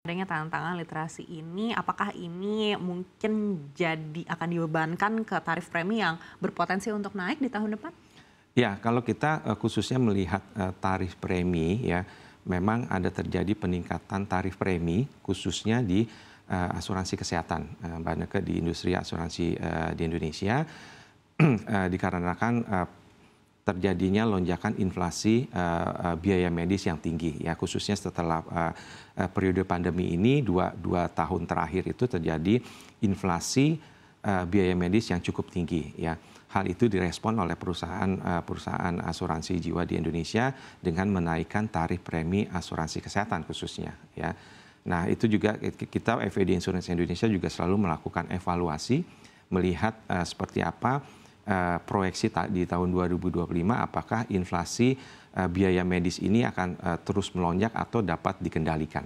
Adanya tantangan literasi ini, apakah ini mungkin akan dibebankan ke tarif premi yang berpotensi untuk naik di tahun depan? Ya, kalau kita khususnya melihat tarif premi ya, memang ada terjadi peningkatan tarif premi khususnya di asuransi kesehatan, Mbak Neke, di industri asuransi di Indonesia dikarenakan terjadinya lonjakan inflasi biaya medis yang tinggi ya, khususnya setelah periode pandemi ini dua tahun terakhir itu terjadi inflasi biaya medis yang cukup tinggi ya. Hal itu direspon oleh perusahaan asuransi jiwa di Indonesia dengan menaikkan tarif premi asuransi kesehatan khususnya ya. Nah, itu juga kita FED Insurance Indonesia juga selalu melakukan evaluasi melihat seperti apa proyeksi di tahun 2025 apakah inflasi biaya medis ini akan terus melonjak atau dapat dikendalikan.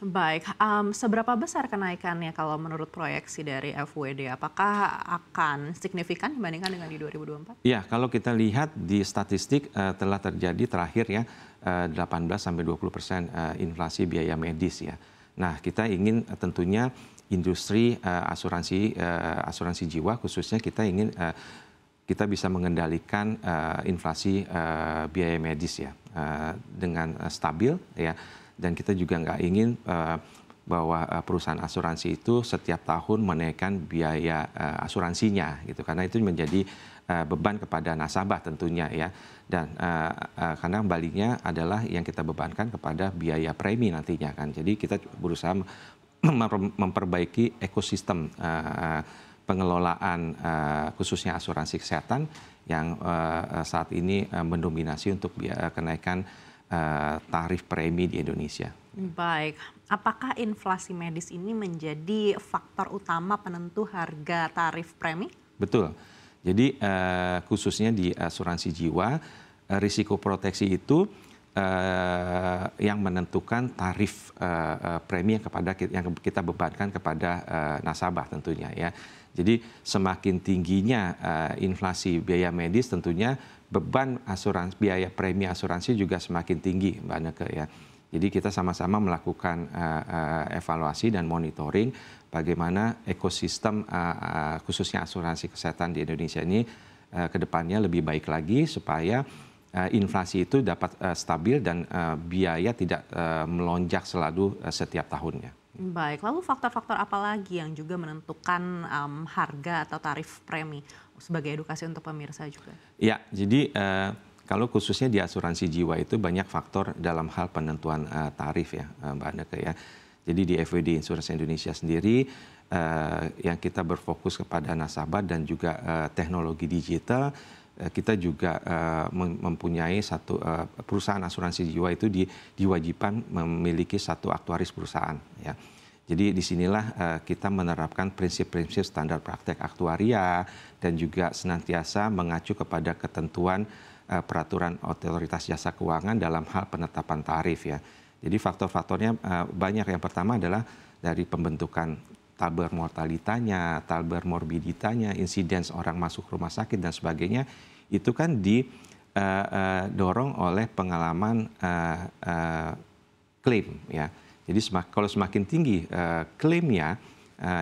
Baik, seberapa besar kenaikannya kalau menurut proyeksi dari FWD? Apakah akan signifikan dibandingkan dengan di 2024? Ya, kalau kita lihat di statistik telah terjadi terakhir ya 18-20% inflasi biaya medis ya. Nah, kita ingin tentunya industri asuransi jiwa khususnya kita ingin kita bisa mengendalikan inflasi biaya medis ya dengan stabil ya. Dan kita juga nggak ingin bahwa perusahaan asuransi itu setiap tahun menaikkan biaya asuransinya gitu, karena itu menjadi beban kepada nasabah tentunya ya. Dan karena baliknya adalah yang kita bebankan kepada biaya premi nantinya kan. Jadi kita berusaha memperbaiki ekosistem pengelolaan khususnya asuransi kesehatan yang saat ini mendominasi untuk kenaikan tarif premi di Indonesia. Baik, apakah inflasi medis ini menjadi faktor utama penentu harga tarif premi? Betul. Jadi khususnya di asuransi jiwa, risiko proteksi itu yang menentukan tarif premi yang kita bebankan kepada nasabah tentunya ya. Jadi semakin tingginya inflasi biaya medis tentunya beban biaya premi asuransi juga semakin tinggi, Mbak Neke ya. Jadi kita sama-sama melakukan evaluasi dan monitoring bagaimana ekosistem khususnya asuransi kesehatan di Indonesia ini ke depannya lebih baik lagi supaya inflasi itu dapat stabil dan biaya tidak melonjak selalu setiap tahunnya. Baik, lalu faktor-faktor apa lagi yang juga menentukan harga atau tarif premi sebagai edukasi untuk pemirsa juga? Ya, jadi kalau khususnya di asuransi jiwa itu banyak faktor dalam hal penentuan tarif ya, Mbak Neke ya. Jadi di FWD Insurance Indonesia sendiri yang kita berfokus kepada nasabah dan juga teknologi digital, kita juga mempunyai satu perusahaan asuransi jiwa itu diwajibkan memiliki satu aktuaris perusahaan ya. Jadi disinilah kita menerapkan prinsip-prinsip standar praktek aktuaria dan juga senantiasa mengacu kepada ketentuan peraturan otoritas jasa keuangan dalam hal penetapan tarif ya. Jadi faktor-faktornya banyak. Yang pertama adalah dari pembentukan tabel mortalitanya, tabel morbiditanya, insiden orang masuk rumah sakit dan sebagainya, itu kan didorong oleh pengalaman klaim ya. Jadi kalau semakin tinggi klaimnya,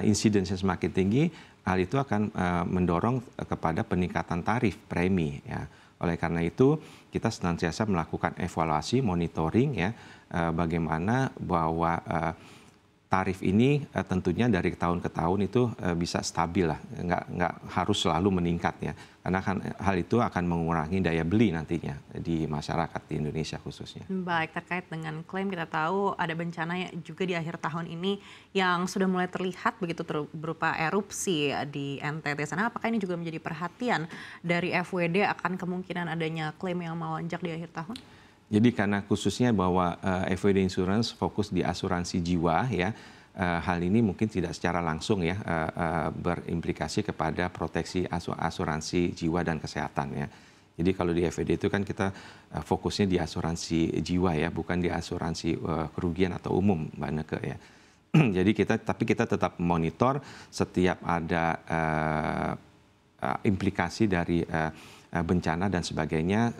insidennya semakin tinggi, hal itu akan mendorong kepada peningkatan tarif premi ya. Oleh karena itu kita senantiasa melakukan evaluasi, monitoring ya, bagaimana bahwa tarif ini tentunya dari tahun ke tahun itu bisa stabil lah, nggak harus selalu meningkat ya, karena hal itu akan mengurangi daya beli nantinya di masyarakat di Indonesia khususnya. Baik, terkait dengan klaim kita tahu ada bencana juga di akhir tahun ini yang sudah mulai terlihat begitu berupa erupsi di NTT sana. Apakah ini juga menjadi perhatian dari FWD akan kemungkinan adanya klaim yang melonjak di akhir tahun? Jadi karena khususnya bahwa FWD Insurance fokus di asuransi jiwa ya, hal ini mungkin tidak secara langsung ya berimplikasi kepada proteksi asuransi jiwa dan kesehatan ya. Jadi kalau di FWD itu kan kita fokusnya di asuransi jiwa ya, bukan di asuransi kerugian atau umum, Mbak Neke ya. Jadi tapi kita tetap monitor setiap ada implikasi dari bencana dan sebagainya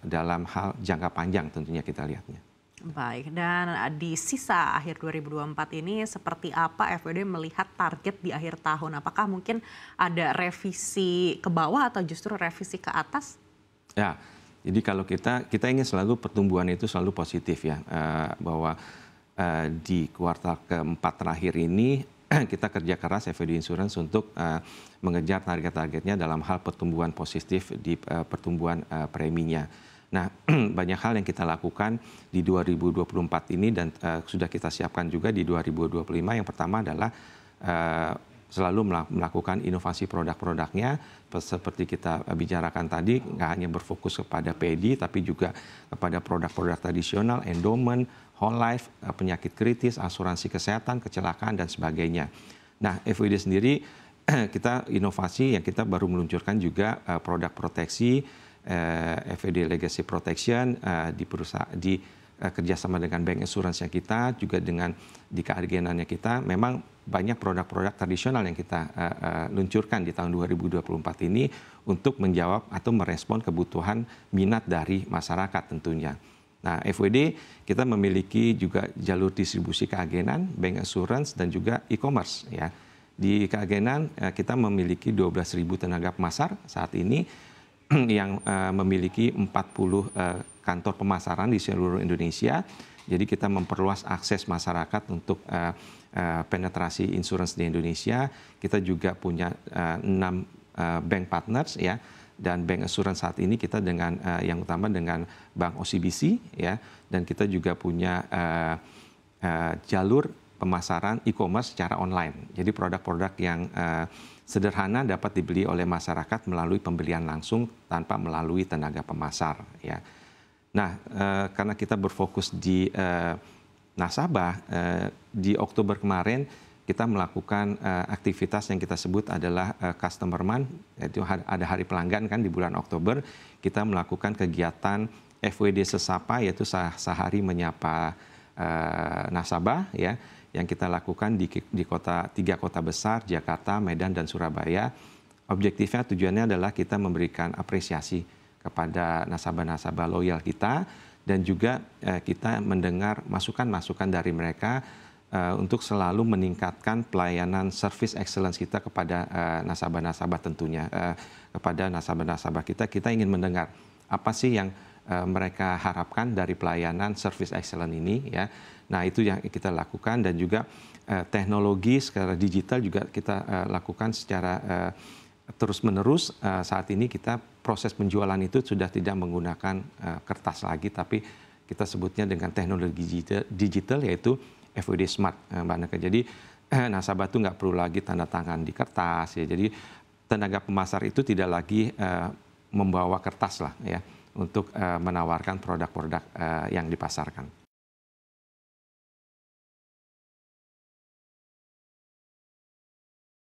dalam hal jangka panjang tentunya kita lihatnya. Baik, dan di sisa akhir 2024 ini seperti apa FWD melihat target di akhir tahun? Apakah mungkin ada revisi ke bawah atau justru revisi ke atas? Ya, jadi kalau kita ingin selalu pertumbuhan itu selalu positif ya, bahwa di kuartal keempat terakhir ini kita kerja keras FWD Insurance untuk mengejar target-targetnya dalam hal pertumbuhan positif di pertumbuhan preminya. Nah, banyak hal yang kita lakukan di 2024 ini dan sudah kita siapkan juga di 2025. Yang pertama adalah selalu melakukan inovasi produk-produknya, seperti kita bicarakan tadi, nggak hanya berfokus kepada PD, tapi juga kepada produk-produk tradisional, endowment, whole life, penyakit kritis, asuransi kesehatan, kecelakaan, dan sebagainya. Nah, FWD sendiri, kita inovasi yang kita baru meluncurkan juga produk proteksi, FWD Legacy Protection di kerjasama dengan bank insurance yang kita, juga dengan di keagenannya kita, memang banyak produk-produk tradisional yang kita luncurkan di tahun 2024 ini untuk menjawab atau merespon kebutuhan minat dari masyarakat tentunya. Nah, FWD kita memiliki juga jalur distribusi keagenan, bank insurance, dan juga e-commerce ya. Di keagenan kita memiliki 12.000 tenaga pemasar saat ini yang memiliki 40 kantor pemasaran di seluruh Indonesia. Jadi kita memperluas akses masyarakat untuk penetrasi insurance di Indonesia. Kita juga punya 6 bank partners ya. Dan bank insurance saat ini kita dengan yang utama dengan Bank OCBC ya. Dan kita juga punya jalur pemasaran e-commerce secara online. Jadi produk-produk yang sederhana dapat dibeli oleh masyarakat melalui pembelian langsung tanpa melalui tenaga pemasar ya. Nah, karena kita berfokus di nasabah, di Oktober kemarin kita melakukan aktivitas yang kita sebut adalah Customer Month, yaitu ada hari pelanggan kan di bulan Oktober. Kita melakukan kegiatan FWD Sesapa, yaitu sehari menyapa nasabah ya, yang kita lakukan di tiga kota besar, Jakarta, Medan, dan Surabaya. Objektifnya, tujuannya adalah kita memberikan apresiasi kepada nasabah-nasabah loyal kita, dan juga kita mendengar masukan-masukan dari mereka untuk selalu meningkatkan pelayanan service excellence kita kepada nasabah-nasabah tentunya. Kepada nasabah-nasabah kita ingin mendengar apa sih yang mereka harapkan dari pelayanan service excellence ini ya. Nah, itu yang kita lakukan, dan juga teknologi secara digital juga kita lakukan secara terus-menerus. Saat ini kita proses penjualan itu sudah tidak menggunakan kertas lagi, tapi kita sebutnya dengan teknologi digital, yaitu FWD Smart, Mbak Neke. Jadi nasabah itu nggak perlu lagi tanda tangan di kertas ya. Jadi tenaga pemasar itu tidak lagi membawa kertas lah ya untuk menawarkan produk-produk yang dipasarkan.